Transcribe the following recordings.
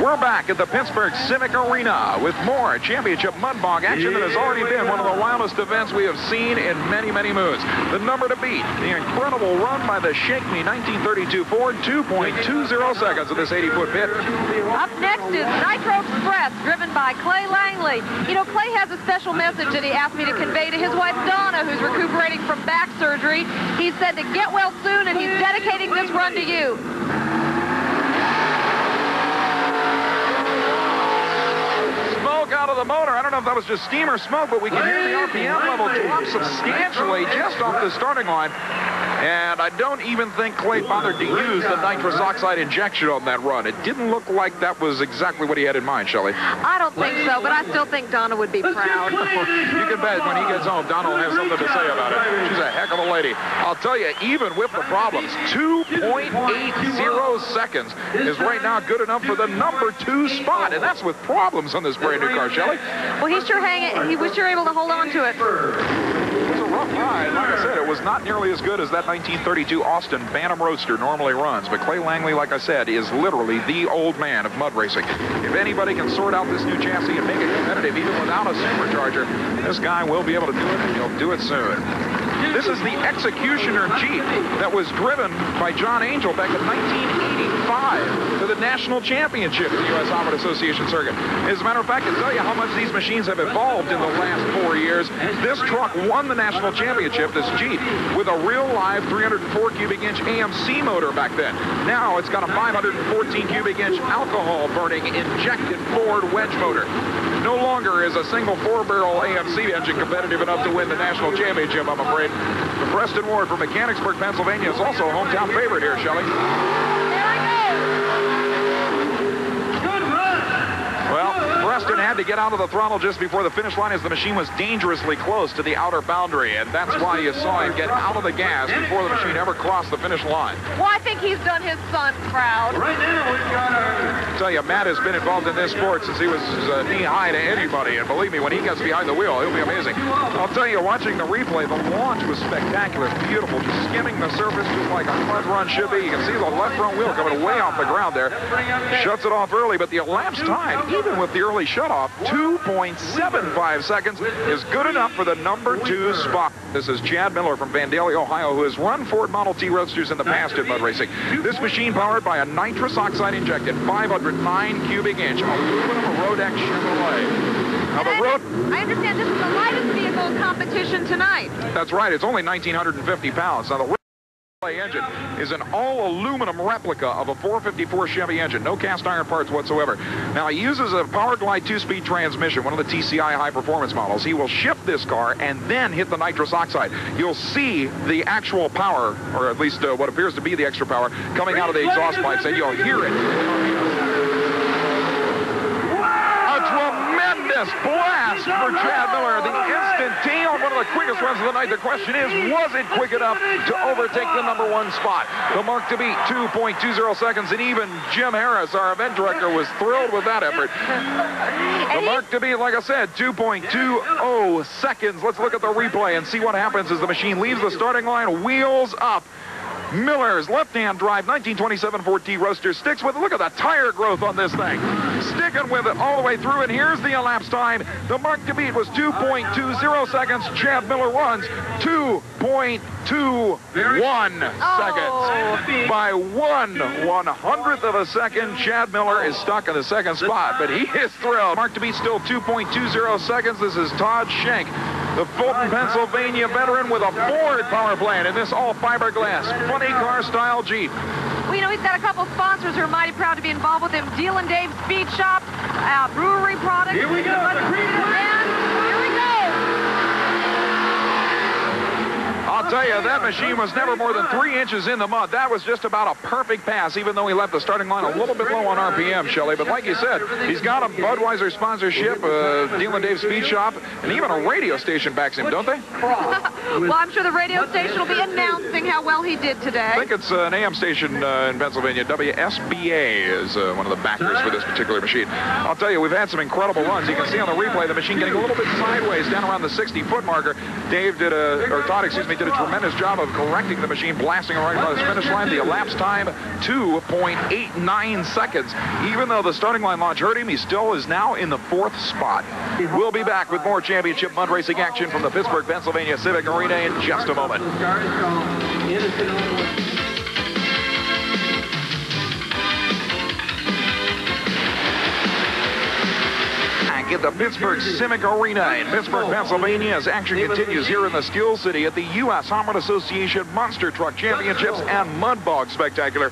We're back at the Pittsburgh Civic Arena with more championship mud bog action that has already been one of the wildest events we have seen in many, many moons. The number to beat, the incredible run by the Shake Me 1932 Ford, 2.20 seconds of this 80-foot pit. Up next is Nitrous Express, driven by Clay Langley. You know, Clay has a special message that he asked me to convey to his wife, Donna, who's recuperating from back surgery. He said to get well soon, and he's dedicating this run to you. Out of the motor. I don't know if that was just steam or smoke, but we can hear the RPM level drop substantially just off the starting line. And I don't even think Clay bothered to use the nitrous oxide injection on that run. It didn't look like that was exactly what he had in mind, Shelley. I don't think so, but I still think Donna would be proud. You can bet when he gets home, Donna will have something to say about it. She's a heck of a lady. I'll tell you, even with the problems, 2.80 seconds is right now good enough for the number 2 spot, and that's with problems on this brand new car, Shelley. Well, he was sure able to hold on to it. It was a rough ride. Like I said, it was not nearly as good as that 1932 Austin Bantam Roadster normally runs. But Clay Langley, like I said, is literally the old man of mud racing. If anybody can sort out this new chassis and make it competitive even without a supercharger, this guy will be able to do it, and he'll do it soon. This is the Executioner Jeep that was driven by John Angel back in 1985 to the national championship in the U.S. Off-Road Association circuit. As a matter of fact, I can tell you how much these machines have evolved in the last 4 years. This truck won the national championship, this Jeep, with a real live 304 cubic inch AMC motor back then. Now it's got a 514 cubic inch alcohol burning injected Ford wedge motor. No longer is a single 4-barrel AMC engine competitive enough to win the national championship, I'm afraid. The Preston Ward from Mechanicsburg, Pennsylvania is also a hometown favorite here, Shelley. Well, Preston had to get out of the throttle just before the finish line as the machine was dangerously close to the outer boundary, and that's why you saw him get out of the gas before the machine ever crossed the finish line. Well, I think he's done his son proud. Right now, we've got I tell you, Matt has been involved in this sport since he was knee-high to anybody, and believe me, when he gets behind the wheel, he'll be amazing. I'll tell you, watching the replay, the launch was spectacular, beautiful, just skimming the surface just like a mud run should be. You can see the left front wheel coming way off the ground there. Shuts it off early, but the elapsed time, even with the early shutoff, 2.75 seconds is good enough for the number 2 spot. This is Chad Miller from Vandalia, Ohio, who has run Ford Model T Roadsters in the past in mud racing. This machine powered by a nitrous oxide injected 509 cubic inch aluminum Rodex Chevrolet. Now the I understand this is the lightest vehicle competition tonight. That's right. It's only 1,950 pounds. Now the engine is an all-aluminum replica of a 454 Chevy engine. No cast iron parts whatsoever. Now, he uses a Power Glide 2-speed transmission, one of the TCI high-performance models. He will shift this car and then hit the nitrous oxide. You'll see the actual power, or at least what appears to be the extra power, coming out of the exhaust pipes, and you'll hear it. A tremendous blast for Chad Miller. The instant T on one of the quickest runs of the night. The question is, was it quick enough to overtake the number 1 spot? The mark to beat, 2.20 seconds, and even Jim Harris, our event director, was thrilled with that effort. The mark to beat, like I said, 2.20 seconds. Let's look at the replay and see what happens as the machine leaves the starting line, wheels up. Miller's left-hand drive 1927 Ford T Roadster sticks with it. Look at the tire growth on this thing. Sticking with it all the way through, and here's the elapsed time. The mark to beat was 2.20 seconds. Chad Miller runs 2.21 seconds. By 1/100th of a second, Chad Miller is stuck in the second spot, but he is thrilled. Mark to beat still 2.20 seconds. This is Todd Shank, the Fulton, Pennsylvania veteran with a Ford power plant in this all fiberglass funny car style Jeep. Well, you know, he's got a couple sponsors who are mighty proud to be involved with him. Deal and Dave's Speed Shop, brewery products. Here we go. Here we go. I'll tell you, that machine was never more than 3 inches in the mud. That was just about a perfect pass, even though he left the starting line a little bit low on RPM, Shelley. But like you said, he's got a Budweiser sponsorship, Deal and Dave's Speed Shop, and even a radio station backs him, don't they? Well, I'm sure the radio station will be announcing how well he did today. I think it's an AM station in Pennsylvania. WSBA is one of the backers for this particular machine. I'll tell you, we've had some incredible runs. You can see on the replay the machine getting a little bit sideways down around the 60-foot marker. Todd, did did a tremendous job of correcting the machine, blasting it right by the finish line. The elapsed time, 2.89 seconds. Even though the starting line launch hurt him, he still is now in the 4th spot. We'll be back with more championship mud racing action from the Pittsburgh, Pennsylvania Civic Arena in just a moment. At the Pittsburgh Civic Arena in Pittsburgh, Pennsylvania, as action continues here in the Skill City at the U.S.HRA Association Monster Truck Championships and Mud Bog Spectacular.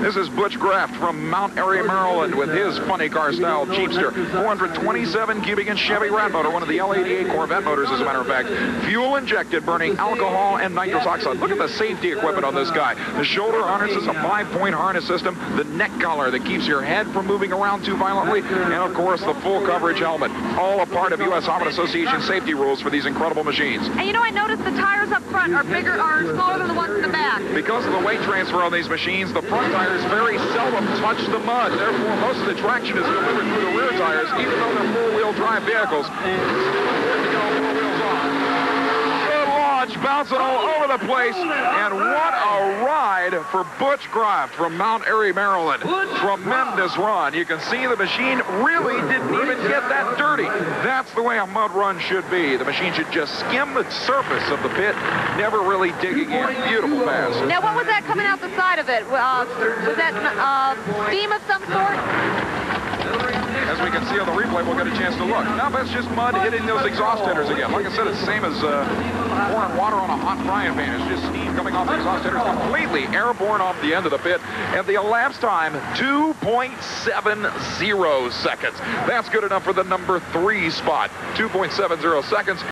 This is Butch Graf from Mount Airy, Maryland, with his funny car style Jeepster, 427 cubic inch Chevy Rat motor, one of the L88 Corvette motors, as a matter of fact. Fuel injected, burning alcohol and nitrous oxide. Look at the safety equipment on this guy. The shoulder harness is a 5-point harness system, the neck collar that keeps your head from moving around too violently, and of course the full coverage helmet. All a part of U.S.HRA Association safety rules for these incredible machines. And you know, I noticed the tires up front are smaller than the ones in the back. Because of the weight transfer on these machines, the front tires very seldom touch the mud. Therefore, most of the traction is delivered through the rear tires, even though they're four-wheel drive vehicles. Bouncing all over the place, and what a ride for Butch Graf from Mount Airy, Maryland. Tremendous run. You can see the machine really didn't even get that dirty. That's the way a mud run should be. The machine should just skim the surface of the pit, never really digging in. Beautiful pass. Now, what was that coming out the side of it? Was that steam of some sort? As we can see on the replay, we'll get a chance to look. Now that's just mud hitting those exhaust headers again. Like I said, it's the same as pouring water on a hot frying pan. It's just steam coming off the exhaust headers, completely airborne off the end of the pit. And the elapsed time, 2.70 seconds. That's good enough for the number 3 spot. 2.70 seconds.